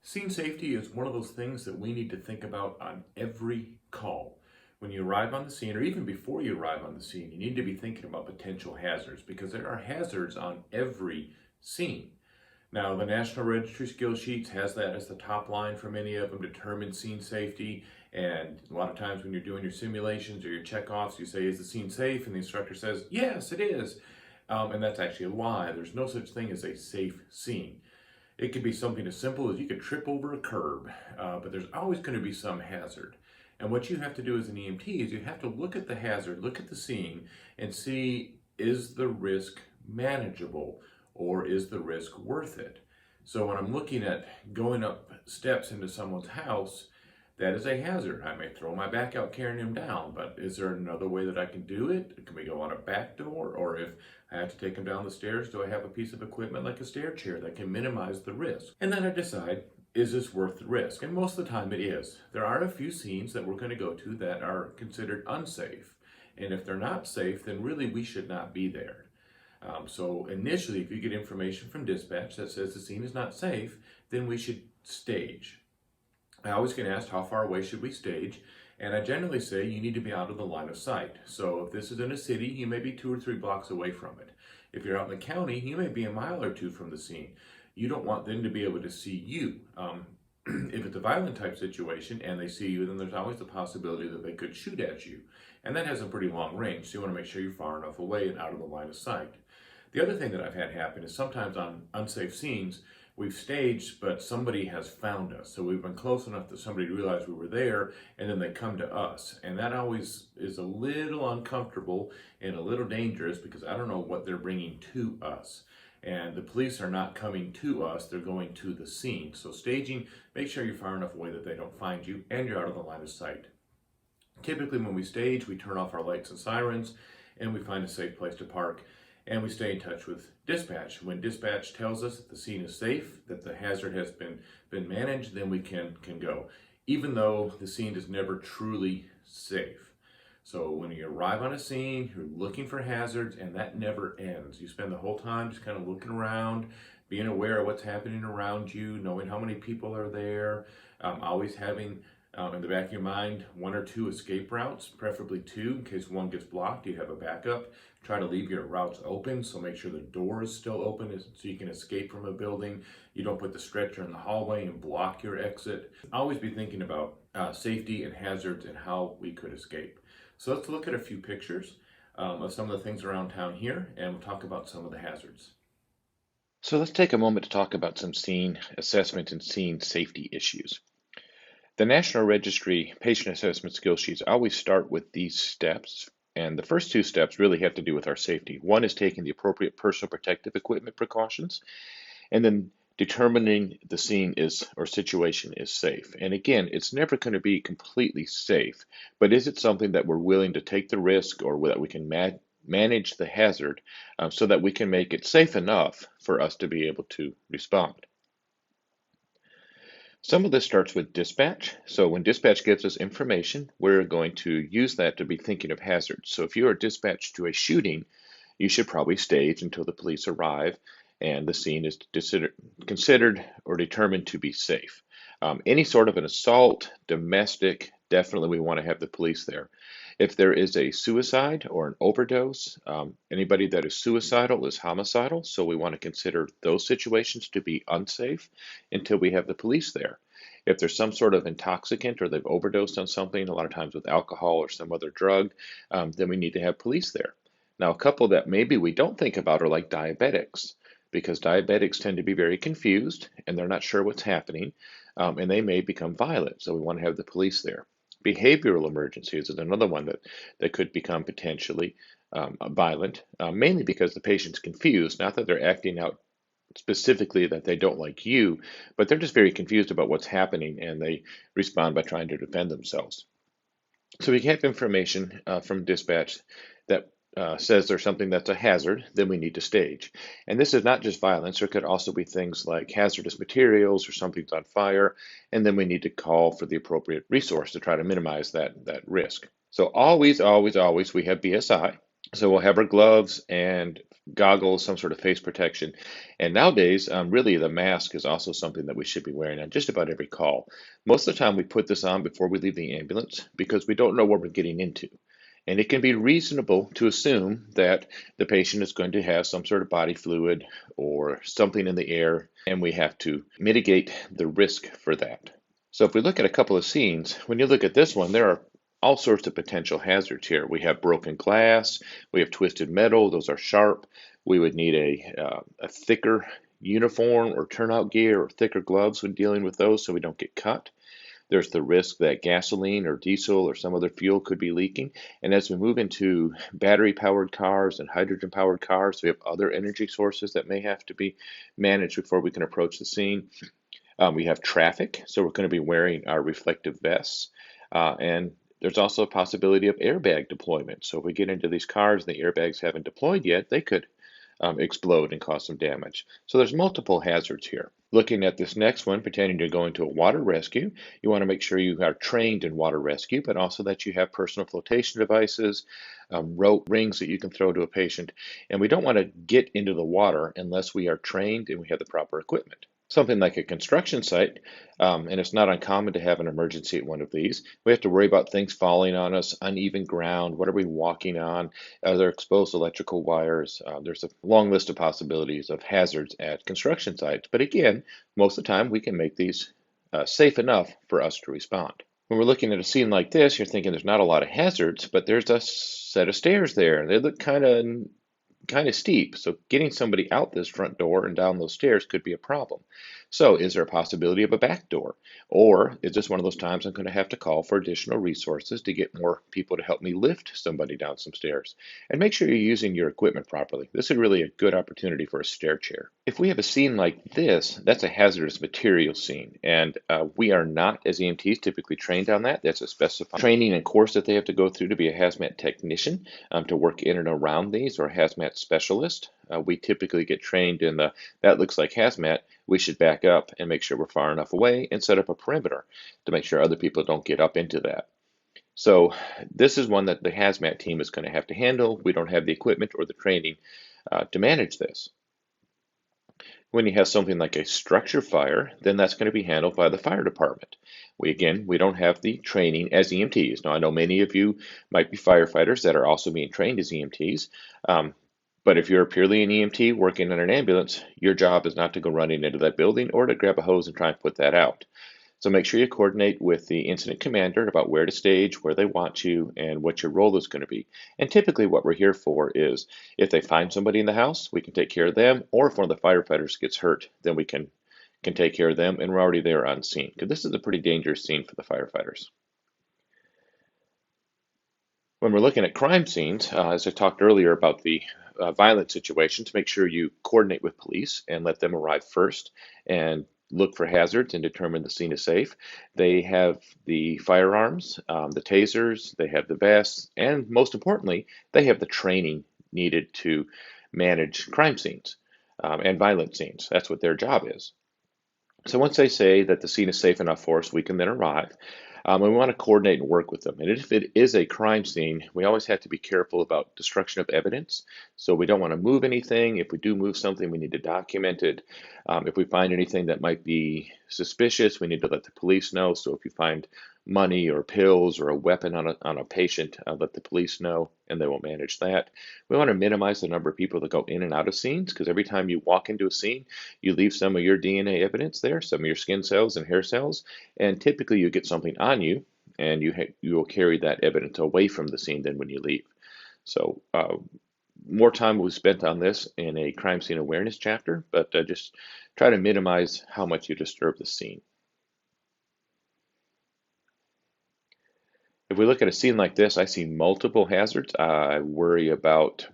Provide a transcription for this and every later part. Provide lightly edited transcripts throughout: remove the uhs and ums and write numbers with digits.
Scene safety is one of those things that we need to think about on every call. When you arrive on the scene, or even before you arrive on the scene, you need to be thinking about potential hazards because there are hazards on every scene. Now, the National Registry Skill Sheets has that as the top line for many of them, determine scene safety. And a lot of times when you're doing your simulations or your checkoffs, you say, is the scene safe? And the instructor says, yes, it is. And that's actually a lie. There's no such thing as a safe scene. It could be something as simple as you could trip over a curb, but there's always going to be some hazard. And what you have to do as an EMT is you have to look at the hazard, look at the scene, and see, is the risk manageable or is the risk worth it? So when I'm looking at going up steps into someone's house, that is a hazard. I may throw my back out carrying him down, but is there another way that I can do it? Can we go on a back door? Or if I have to take him down the stairs, do I have a piece of equipment like a stair chair that can minimize the risk? And then I decide, is this worth the risk? And most of the time it is. There are a few scenes that we're going to go to that are considered unsafe. And if they're not safe, then really we should not be there. So initially, if you get information from dispatch that says the scene is not safe, then we should stage. I always get asked how far away should we stage, and I generally say you need to be out of the line of sight. So if this is in a city, you may be 2 or 3 blocks away from it. If you're out in the county, you may be a mile or two from the scene. You don't want them to be able to see you. If it's a violent type situation and they see you, then there's always the possibility that they could shoot at you. And that has a pretty long range, so you want to make sure you're far enough away and out of the line of sight. The other thing that I've had happen is sometimes on unsafe scenes, we've staged, but somebody has found us. So we've been close enough that somebody realized we were there, and then they come to us. And that always is a little uncomfortable and a little dangerous because I don't know what they're bringing to us. And the police are not coming to us, they're going to the scene. So staging, make sure you're far enough away that they don't find you and you're out of the line of sight. Typically when we stage, we turn off our lights and sirens and we find a safe place to park. And we stay in touch with dispatch. When dispatch tells us that the scene is safe, that the hazard has been managed, then we can go, even though the scene is never truly safe. So when you arrive on a scene, you're looking for hazards, and that never ends. You spend the whole time just kind of looking around, being aware of what's happening around you, knowing how many people are there, always having in the back of your mind 1 or 2 escape routes, preferably 2 in case one gets blocked. You have a backup. Try to leave your routes open, so make sure the door is still open so you can escape from a building. You don't put the stretcher in the hallway and block your exit. Always be thinking about safety and hazards and how we could escape. So let's look at a few pictures of some of the things around town here, and we'll talk about some of the hazards. So let's take a moment to talk about some scene assessment and scene safety issues. The National Registry Patient Assessment Skill Sheets always start with these steps, and the first 2 steps really have to do with our safety. One is taking the appropriate personal protective equipment precautions, and then determining the scene is or situation is safe. And again, it's never going to be completely safe, but is it something that we're willing to take the risk or that we can manage the hazard so that we can make it safe enough for us to be able to respond? Some of this starts with dispatch. So when dispatch gives us information, we're going to use that to be thinking of hazards. So if you are dispatched to a shooting, you should probably stage until the police arrive and the scene is considered or determined to be safe. Any sort of an assault, domestic, definitely we want to have the police there. If there is a suicide or an overdose, anybody that is suicidal is homicidal, so we want to consider those situations to be unsafe until we have the police there. If there's some sort of intoxicant or they've overdosed on something, a lot of times with alcohol or some other drug, then we need to have police there. Now, a couple that maybe we don't think about are like diabetics, because diabetics tend to be very confused and they're not sure what's happening, and they may become violent, so we want to have the police there. Behavioral emergencies is another one that could become potentially violent, mainly because the patient's confused, not that they're acting out specifically that they don't like you, but they're just very confused about what's happening and they respond by trying to defend themselves. So we have information from dispatch that says there's something that's a hazard, then we need to stage. And this is not just violence, there could also be things like hazardous materials or something's on fire, and then we need to call for the appropriate resource to try to minimize that risk. So always, always, always we have BSI. So we'll have our gloves and goggles, some sort of face protection. And nowadays, really the mask is also something that we should be wearing on just about every call. Most of the time we put this on before we leave the ambulance because we don't know what we're getting into. And it can be reasonable to assume that the patient is going to have some sort of body fluid or something in the air, and we have to mitigate the risk for that. So if we look at a couple of scenes, when you look at this one, there are all sorts of potential hazards here. We have broken glass, we have twisted metal, those are sharp. We would need a thicker uniform or turnout gear or thicker gloves when dealing with those so we don't get cut. There's the risk that gasoline or diesel or some other fuel could be leaking. And as we move into battery powered cars and hydrogen powered cars, we have other energy sources that may have to be managed before we can approach the scene. We have traffic, so we're going to be wearing our reflective vests. And there's also a possibility of airbag deployment. So if we get into these cars and the airbags haven't deployed yet, they could explode and cause some damage. So there's multiple hazards here. Looking at this next one, pretending to go into a water rescue, you want to make sure you are trained in water rescue, but also that you have personal flotation devices, rope rings that you can throw to a patient. And we don't want to get into the water unless we are trained and we have the proper equipment. Something like a construction site, and it's not uncommon to have an emergency at one of these. We have to worry about things falling on us, uneven ground, what are we walking on, are there exposed electrical wires? There's a long list of possibilities of hazards at construction sites, but again, most of the time we can make these safe enough for us to respond. When we're looking at a scene like this, you're thinking there's not a lot of hazards, but there's a set of stairs there, and they look kind of steep. So getting somebody out this front door and down those stairs could be a problem. So is there a possibility of a back door? Or is this one of those times I'm going to have to call for additional resources to get more people to help me lift somebody down some stairs? And make sure you're using your equipment properly. This is really a good opportunity for a stair chair. If we have a scene like this, that's a hazardous material scene. And we are not, as EMTs, typically trained on that. That's a specified training and course that they have to go through to be a hazmat technician, to work in and around these, or a hazmat specialist. We typically get trained in that looks like hazmat. We should back up and make sure we're far enough away and set up a perimeter to make sure other people don't get up into that. So this is one that the hazmat team is going to have to handle. We don't have the equipment or the training to manage this. When you have something like a structure fire, then that's going to be handled by the fire department. We don't have the training as EMTs. Now, I know many of you might be firefighters that are also being trained as EMTs. But if you're purely an EMT working in an ambulance, your job is not to go running into that building or to grab a hose and try and put that out. So make sure you coordinate with the incident commander about where to stage, where they want you, and what your role is going to be. And typically what we're here for is if they find somebody in the house, we can take care of them, or if one of the firefighters gets hurt, then we can take care of them, and we're already there on scene. Because this is a pretty dangerous scene for the firefighters. When we're looking at crime scenes, as I talked earlier about the violent situations, make sure you coordinate with police and let them arrive first and look for hazards and determine the scene is safe. They have the firearms, the tasers, they have the vests, and most importantly, they have the training needed to manage crime scenes and violent scenes. That's what their job is. So once they say that the scene is safe enough for us, we can then arrive. And we want to coordinate and work with them. And if it is a crime scene, we always have to be careful about destruction of evidence. So we don't want to move anything. If we do move something, we need to document it. If we find anything that might be suspicious, we need to let the police know. So if you find money or pills or a weapon on a patient, let the police know, and they will manage that. We want to minimize the number of people that go in and out of scenes, because every time you walk into a scene, you leave some of your DNA evidence there, some of your skin cells and hair cells, and typically you get something on you, and you will carry that evidence away from the scene than when you leave. So more time was spent on this in a crime scene awareness chapter, but just try to minimize how much you disturb the scene. If we look at a scene like this, I see multiple hazards. I worry about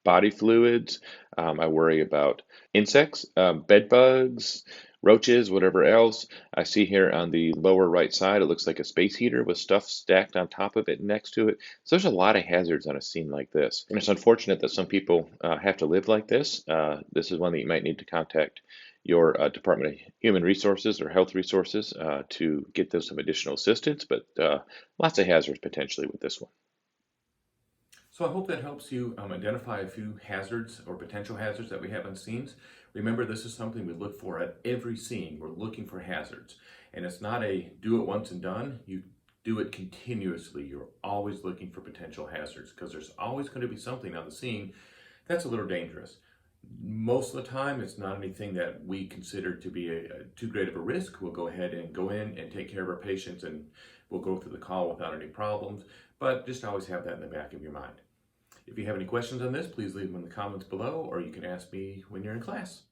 body fluids. I worry about insects, bed bugs, roaches, whatever else. I see here on the lower right side, it looks like a space heater with stuff stacked on top of it and next to it. So there's a lot of hazards on a scene like this. And it's unfortunate that some people have to live like this. This is one that you might need to contact your Department of Human Resources or Health Resources to get them some additional assistance, but lots of hazards potentially with this one. So I hope that helps you identify a few hazards or potential hazards that we have on scenes. Remember, this is something we look for at every scene. We're looking for hazards. And it's not a do it once and done. You do it continuously. You're always looking for potential hazards because there's always going to be something on the scene that's a little dangerous. Most of the time, it's not anything that we consider to be too great of a risk. We'll go ahead and go in and take care of our patients, and we'll go through the call without any problems. But just always have that in the back of your mind. If you have any questions on this, please leave them in the comments below, or you can ask me when you're in class.